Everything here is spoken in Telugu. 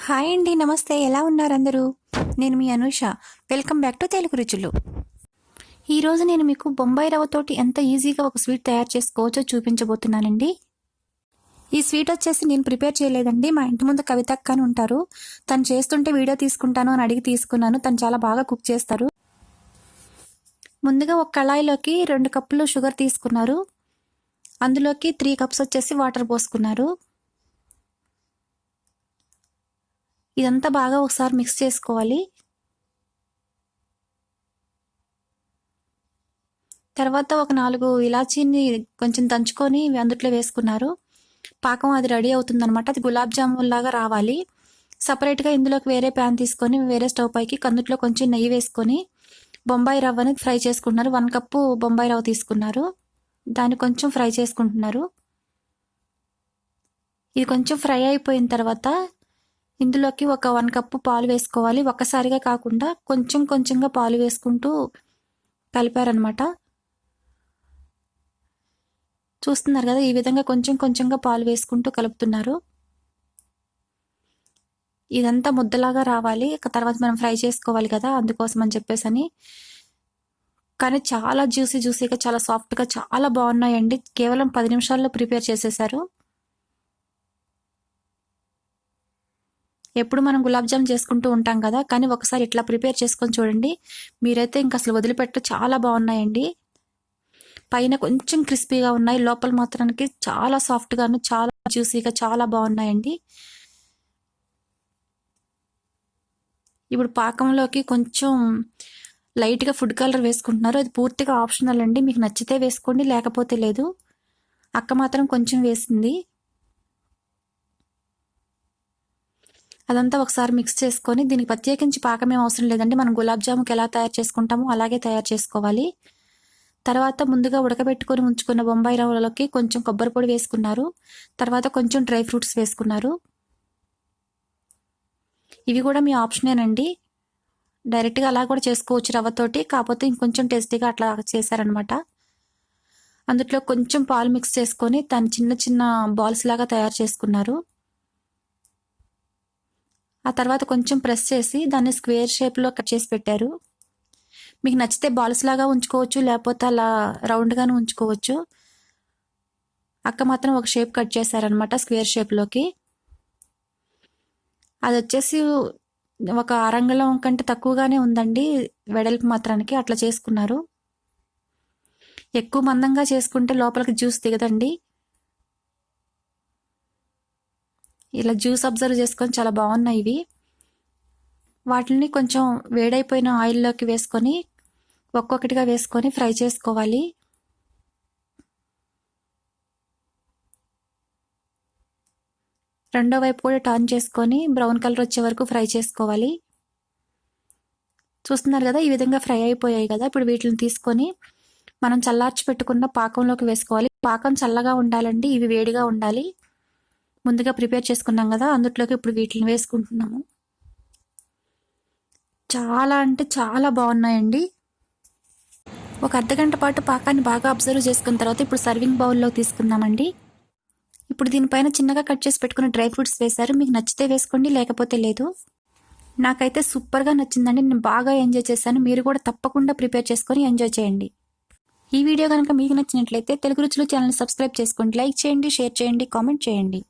హాయ్ అండి, నమస్తే. ఎలా ఉన్నారు అందరూ? నేను మీ Anusha. Welcome back to Telugu Ruchulu. ఈరోజు నేను మీకు బొంబాయి రవ్వతోటి ఎంత ఈజీగా ఒక స్వీట్ తయారు చేసుకోవచ్చో చూపించబోతున్నానండి. ఈ స్వీట్ వచ్చేసి నేను ప్రిపేర్ చేయలేదండి. మా ఇంటి ముందు కవితక్క అని ఉంటారు. తను చేస్తుంటే వీడియో తీసుకుంటాను అని అడిగి తీసుకున్నాను. తను చాలా బాగా కుక్ చేస్తారు. ముందుగా ఒక కళాయిలోకి 2 కప్పులు షుగర్ తీసుకున్నారు. అందులోకి 3 కప్స్ వచ్చేసి వాటర్ పోసుకున్నారు. ఇదంతా బాగా ఒకసారి మిక్స్ చేసుకోవాలి. తర్వాత ఒక 4 ఇలాచీని కొంచెం దంచుకొని అందుట్లో వేసుకున్నారు. పాకం అది రెడీ అవుతుందన్నమాట. అది గులాబ్ జామున్ లాగా రావాలి. సపరేట్గా ఇందులోకి వేరే ప్యాన్ తీసుకొని వేరే స్టవ్ పైకి అందుట్లో కొంచెం నెయ్యి వేసుకొని బొంబాయి రవ్వని ఫ్రై చేసుకుంటున్నారు. 1 కప్పు బొంబాయి రవ్వ తీసుకున్నారు. దాన్ని కొంచెం ఫ్రై చేసుకుంటున్నారు. ఇది కొంచెం ఫ్రై అయిపోయిన తర్వాత ఇందులోకి ఒక 1 కప్పు పాలు వేసుకోవాలి. ఒక్కసారిగా కాకుండా కొంచెం కొంచెంగా పాలు వేసుకుంటూ కలిపారనమాట. చూస్తున్నారు కదా, ఈ విధంగా కొంచెం కొంచెంగా పాలు వేసుకుంటూ కలుపుతున్నారు. ఇదంతా ముద్దలాగా రావాలి. తర్వాత మనం ఫ్రై చేసుకోవాలి కదా, అందుకోసం అని చెప్పేసని. కానీ చాలా జ్యూసీగా చాలా సాఫ్ట్గా చాలా బాగున్నాయండి. కేవలం 10 నిమిషాల్లో ప్రిపేర్ చేసేసారు. ఎప్పుడు మనం గులాబ్ జామ్ చేసుకుంటూ ఉంటాం కదా, కానీ ఒకసారి ఇట్లా ప్రిపేర్ చేసుకొని చూడండి. మీరైతే ఇంక అసలు వదిలిపెట్ట. చాలా బాగున్నాయండి. పైన కొంచెం క్రిస్పీగా ఉన్నాయి, లోపల మాత్రానికి చాలా సాఫ్ట్గాను చాలా జ్యూసీగా చాలా బాగున్నాయండి. ఇప్పుడు పాకంలోకి కొంచెం లైట్గా ఫుడ్ కలర్ వేసుకుంటున్నారు. అది పూర్తిగా ఆప్షనల్ అండి. మీకు నచ్చితే వేసుకోండి, లేకపోతే లేదు. అక్క మాత్రం కొంచెం వేసింది. అదంతా ఒకసారి మిక్స్ చేసుకొని, దీనికి ప్రత్యేకించి పాకం ఏం అవసరం లేదండి. మనం గులాబ్ జాముకి ఎలా తయారు చేసుకుంటామో అలాగే తయారు చేసుకోవాలి. తర్వాత ముందుగా ఉడకబెట్టుకొని ఉంచుకున్న బొంబాయి రవ్వలోకి కొంచెం కొబ్బరి పొడి వేసుకున్నారు. తర్వాత కొంచెం డ్రై ఫ్రూట్స్ వేసుకున్నారు. ఇవి కూడా మీ ఆప్షనేనండి. డైరెక్ట్గా అలా కూడా చేసుకోవచ్చు రవ్వతోటి, కాకపోతే ఇంకొంచెం టేస్టీగా అట్లా చేశారనమాట. అందులో కొంచెం పాలు మిక్స్ చేసుకొని దాన్ని చిన్న చిన్న బాల్స్ లాగా తయారు చేసుకున్నారు. ఆ తర్వాత కొంచెం ప్రెస్ చేసి దాన్ని స్క్వేర్ షేప్లో కట్ చేసి పెట్టారు. మీకు నచ్చితే బాల్స్ లాగా ఉంచుకోవచ్చు, లేకపోతే అలా రౌండ్గానే ఉంచుకోవచ్చు. అక్క మాత్రం ఒక షేప్ కట్ చేశారనమాట, స్క్వేర్ షేప్లోకి. అది వచ్చేసి ఒక అరంగుళం కంటే తక్కువగానే ఉందండి వెడల్పు మాత్రానికి. అట్లా చేసుకున్నారు. ఎక్కువ మందంగా చేసుకుంటే లోపలికి జ్యూస్ దిగదండి. ఇలా జ్యూస్ అబ్జర్వ్ చేసుకొని చాలా బాగున్నాయి ఇవి. వాటిని కొంచెం వేడైపోయిన ఆయిల్లోకి వేసుకొని ఒక్కొక్కటిగా వేసుకొని ఫ్రై చేసుకోవాలి. రెండో వైపు కూడా టర్న్ చేసుకొని బ్రౌన్ కలర్ వచ్చే వరకు ఫ్రై చేసుకోవాలి. చూస్తున్నారు కదా, ఈ విధంగా ఫ్రై అయిపోయాయి కదా. ఇప్పుడు వీటిని తీసుకొని మనం చల్లార్చి పెట్టుకున్న పాకంలోకి వేసుకోవాలి. పాకం చల్లగా ఉండాలండి, ఇవి వేడిగా ఉండాలి. ముందుగా ప్రిపేర్ చేసుకున్నాం కదా, అందులోకి ఇప్పుడు వీటిని వేసుకుంటున్నాము. చాలా అంటే చాలా బాగున్నాయండి. ఒక అర్ధగంట పాటు పాకాన్ని బాగా అబ్జర్వ్ చేసుకున్న తర్వాత ఇప్పుడు సర్వింగ్ బౌల్లో తీసుకుందామండి. ఇప్పుడు దీనిపైన చిన్నగా కట్ చేసి పెట్టుకున్న డ్రై ఫ్రూట్స్ వేశారు. మీకు నచ్చితే వేసుకోండి, లేకపోతే లేదు. నాకైతే సూపర్గా నచ్చిందండి. నేను బాగా ఎంజాయ్ చేశాను. మీరు కూడా తప్పకుండా ప్రిపేర్ చేసుకొని ఎంజాయ్ చేయండి. ఈ వీడియో కనుక మీకు నచ్చినట్లయితే తెలుగు రుచులు ఛానల్ సబ్స్క్రైబ్ చేసుకోండి. లైక్ చేయండి, షేర్ చేయండి, కామెంట్ చేయండి.